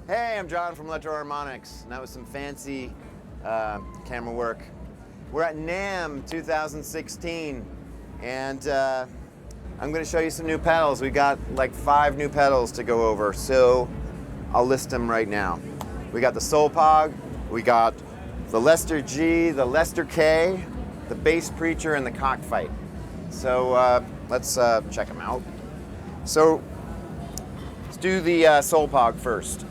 Hey, I'm John from Electro Harmonix, and that was some fancy camera work. We're at NAMM 2016, and I'm going to show you some new pedals. We got like 5 new pedals to go over, so I'll list them right now. We got the SoulPog, we got the Lester G, the Lester K, the Bass Preacher, and the Cockfight. So let's check them out. So let's do the SoulPog first.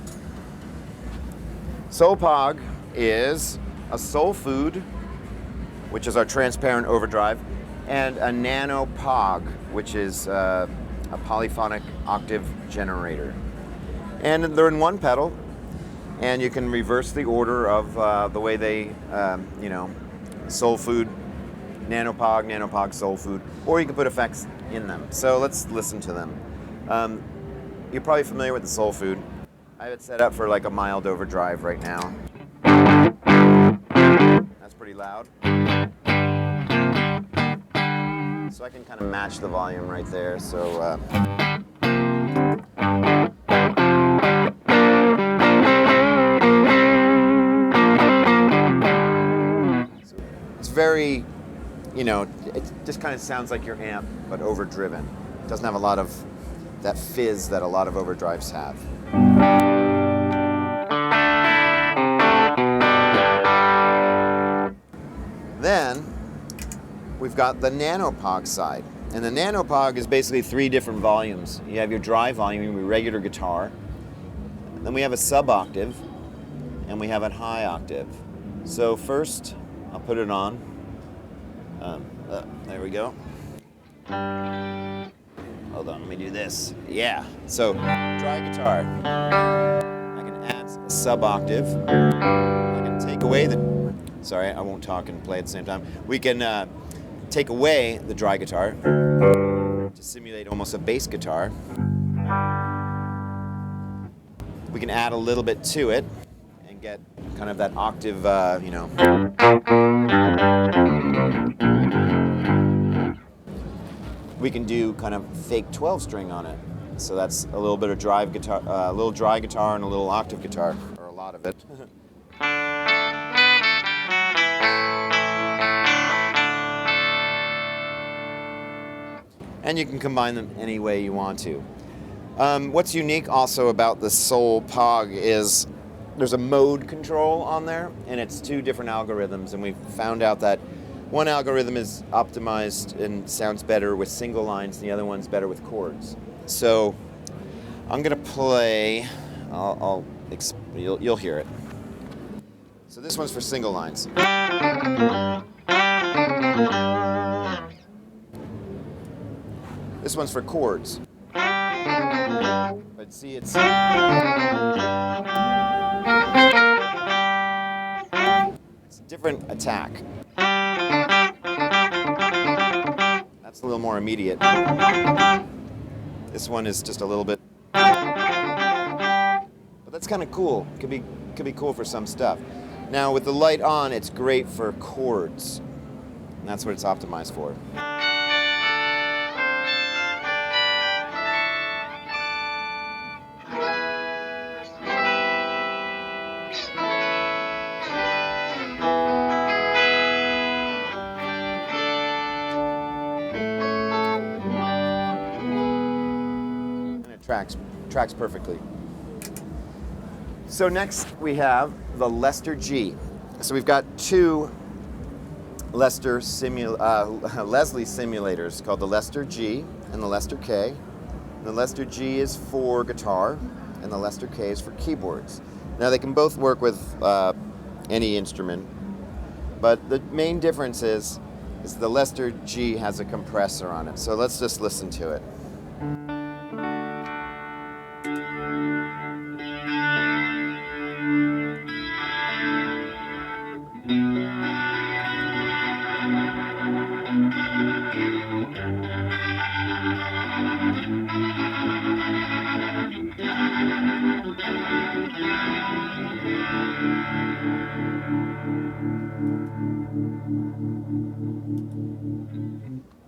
SoulPog is a Soul Food, which is our transparent overdrive, and a Nano Pog, which is a polyphonic octave generator. And they're in one pedal, and you can reverse the order of the way they, Soul Food, Nano Pog, Soul Food, or you can put effects in them. So let's listen to them. You're probably familiar with the Soul Food. I have it set up for like a mild overdrive right now. That's pretty loud. So I can kind of match the volume right there. So it's very, it just kind of sounds like your amp, but overdriven. It doesn't have a lot of that fizz that a lot of overdrives have. Then we've got the Nano Pog side. And the Nano Pog is basically 3 different volumes. You have your dry volume, your regular guitar. Then we have a sub-octave, and we have a high octave. So first, I'll put it on. There we go. Hold on, let me do this. Yeah, so dry guitar. I can add a sub-octave. I can take away the... Sorry, I won't talk and play at the same time. We can take away the dry guitar to simulate almost a bass guitar. We can add a little bit to it and get kind of that octave, We can do kind of fake 12-string on it. So that's a little bit of drive guitar, a little dry guitar and a little octave guitar, or a lot of it. And you can combine them any way you want to. What's unique also about the SoulPog is there's a mode control on there, and it's 2 different algorithms, and we found out that one algorithm is optimized and sounds better with single lines, and the other one's better with chords. So I'm gonna play, you'll hear it. So this one's for single lines. This one's for chords. But see, it's a different attack. That's a little more immediate. This one is just a little bit. But that's kind of cool. Could be cool for some stuff. Now with the light on, it's great for chords. And that's what it's optimized for. Tracks perfectly. So next we have the Lester G. So we've got 2 Leslie simulators called the Lester G and the Lester K. And the Lester G is for guitar and the Lester K is for keyboards. Now they can both work with any instrument, but the main difference is the Lester G has a compressor on it. So let's just listen to it.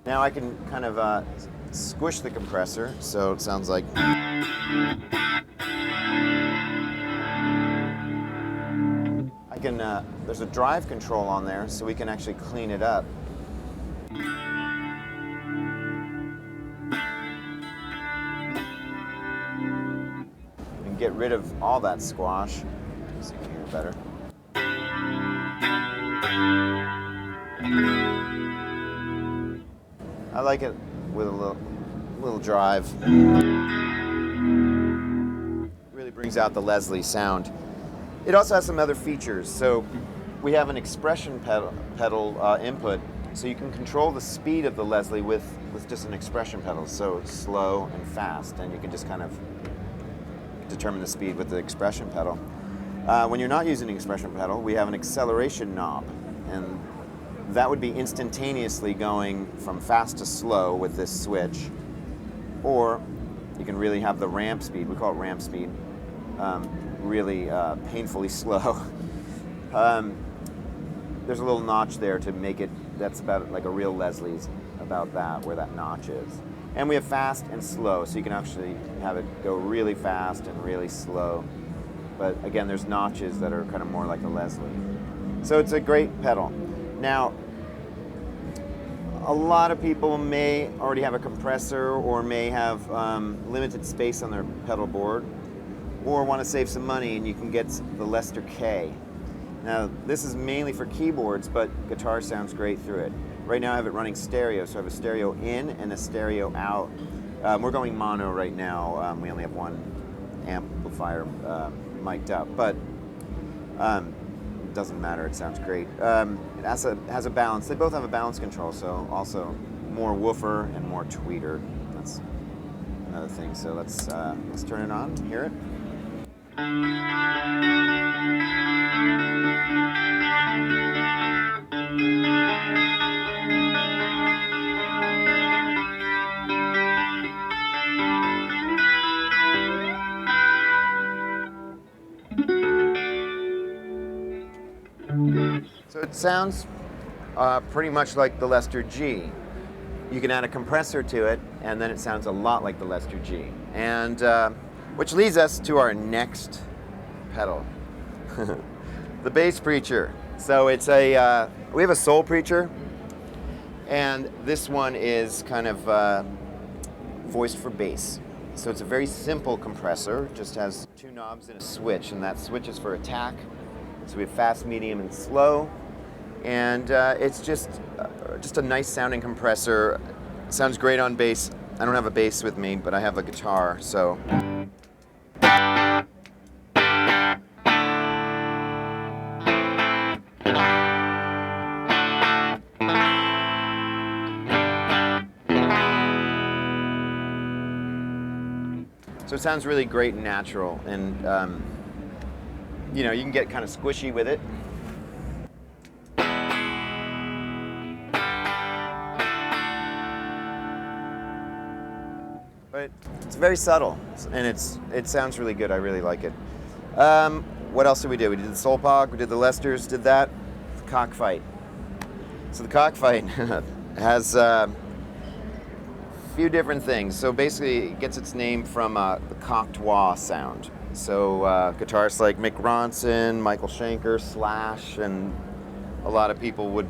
Now I can kind of squish the compressor, so it sounds like. There's a drive control on there, so we can actually clean it up. And get rid of all that squash, so you can hear better. I like it with a little drive. Really brings out the Leslie sound. It also has some other features. So we have an expression pedal input, so you can control the speed of the Leslie with just an expression pedal. So it's slow and fast, and you can just kind of determine the speed with the expression pedal. When you're not using an expression pedal, we have an acceleration knob, and that would be instantaneously going from fast to slow with this switch. Or you can really have the ramp speed, we call it ramp speed, really painfully slow. There's a little notch there to make it, that's about like a real Leslie's, about that, where that notch is. And we have fast and slow, so you can actually have it go really fast and really slow. But again, there's notches that are kind of more like a Leslie. So it's a great pedal. Now, a lot of people may already have a compressor or may have limited space on their pedal board, or want to save some money, and you can get the Lester K. Now, this is mainly for keyboards, but guitar sounds great through it. Right now I have it running stereo, so I have a stereo in and a stereo out. We're going mono right now. We only have one amplifier mic'd up, but it doesn't matter, it sounds great. It has a balance. They both have a balance control, so also more woofer and more tweeter. That's another thing. So let's turn it on, hear it. So it sounds pretty much like the Lester G. You can add a compressor to it, and then it sounds a lot like the Lester G. And which leads us to our next pedal, the bass preacher. So it's a we have a soul preacher, and this one is kind of voiced for bass. So it's a very simple compressor, just has two knobs and a switch, and that switch is for attack. So we have fast, medium, and slow, and it's just a nice sounding compressor. It sounds great on bass. I don't have a bass with me, but I have a guitar, so. So it sounds really great and natural, and you know, you can get kind of squishy with it. But it's very subtle, and it sounds really good. I really like it. What else did we do? We did the SoulPog, we did the Lesters, did that. The Cockfight. So the Cockfight has a few different things. So basically, it gets its name from the cocked wah sound. So guitarists like Mick Ronson, Michael Schenker, Slash, and a lot of people would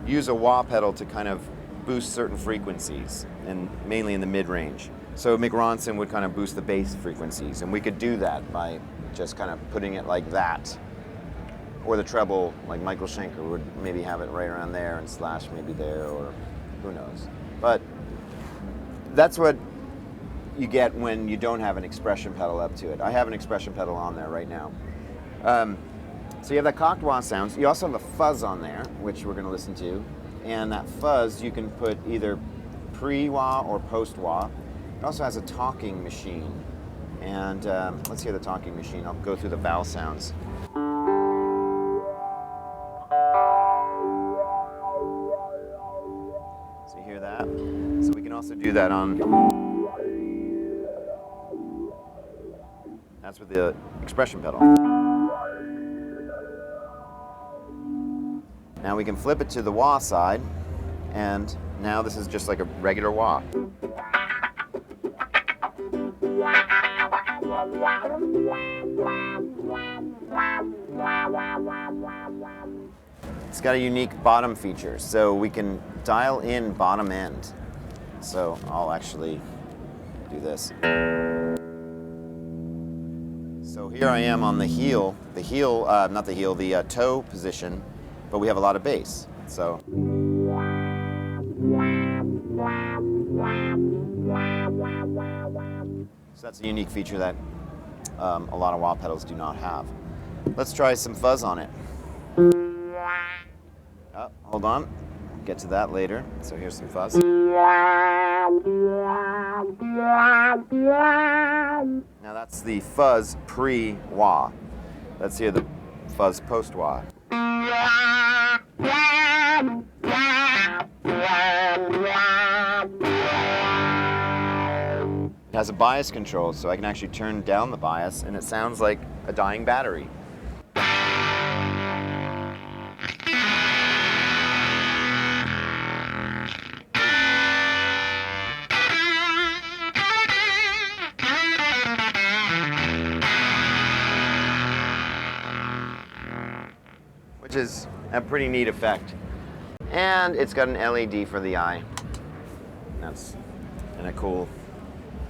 use a wah pedal to kind of boost certain frequencies, and mainly in the mid-range. So Mick Ronson would kind of boost the bass frequencies, and we could do that by just kind of putting it like that. Or the treble, like Michael Schenker would maybe have it right around there, and Slash maybe there, or who knows. But that's what you get when you don't have an expression pedal up to it. I have an expression pedal on there right now. So you have that cocked wah sounds. You also have a fuzz on there, which we're going to listen to. And that fuzz you can put either pre-wah or post-wah. It also has a talking machine. And let's hear the talking machine. I'll go through the vowel sounds. So you hear that? So we can also do that on... That's with the expression pedal. Now we can flip it to the wah side, and now this is just like a regular wah. It's got a unique bottom feature, so we can dial in bottom end. So I'll actually do this. So here I am on the heel, not the heel, the toe position, but we have a lot of bass. So that's a unique feature that a lot of wah pedals do not have. Let's try some fuzz on it. Oh, hold on, we'll get to that later. So here's some fuzz. Now that's the fuzz pre-wah. Let's hear the fuzz post-wah. It has a bias control, so I can actually turn down the bias, and it sounds like a dying battery. Which is a pretty neat effect. And it's got an LED for the eye. That's and a cool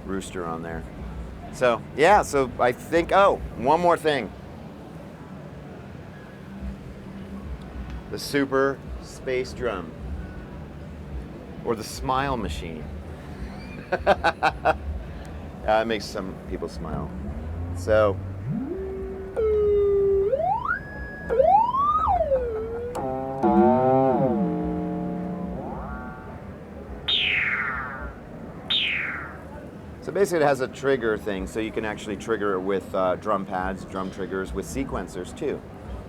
rooster on there. So yeah, so I think, oh, one more thing. The Super Space Drum, or the Smile Machine. It makes some people smile. So basically it has a trigger thing, so you can actually trigger it with drum pads, drum triggers, with sequencers too.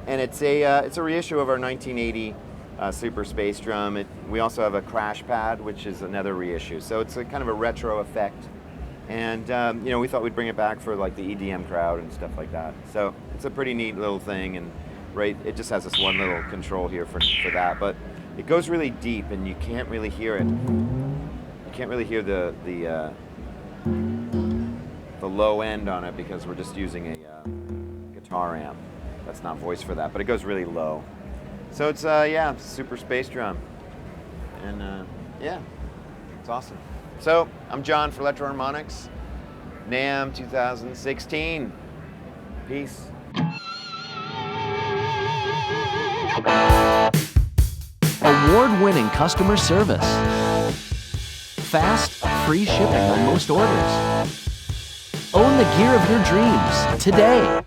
And it's a reissue of our 1980 Super Space Drum. We also have a crash pad, which is another reissue. So it's a kind of a retro effect. And you know, we thought we'd bring it back for like the EDM crowd and stuff like that. So it's a pretty neat little thing, and right, it just has this one little control here for that. But it goes really deep, and you can't really hear it. You can't really hear the low end on it because we're just using a guitar amp. That's not voice for that, but it goes really low. So it's yeah, Super Space Drum, and yeah, it's awesome. So I'm John for Electro Harmonix, NAMM 2016. Peace. Award-winning customer service. Fast, free shipping on most orders. Own the gear of your dreams today.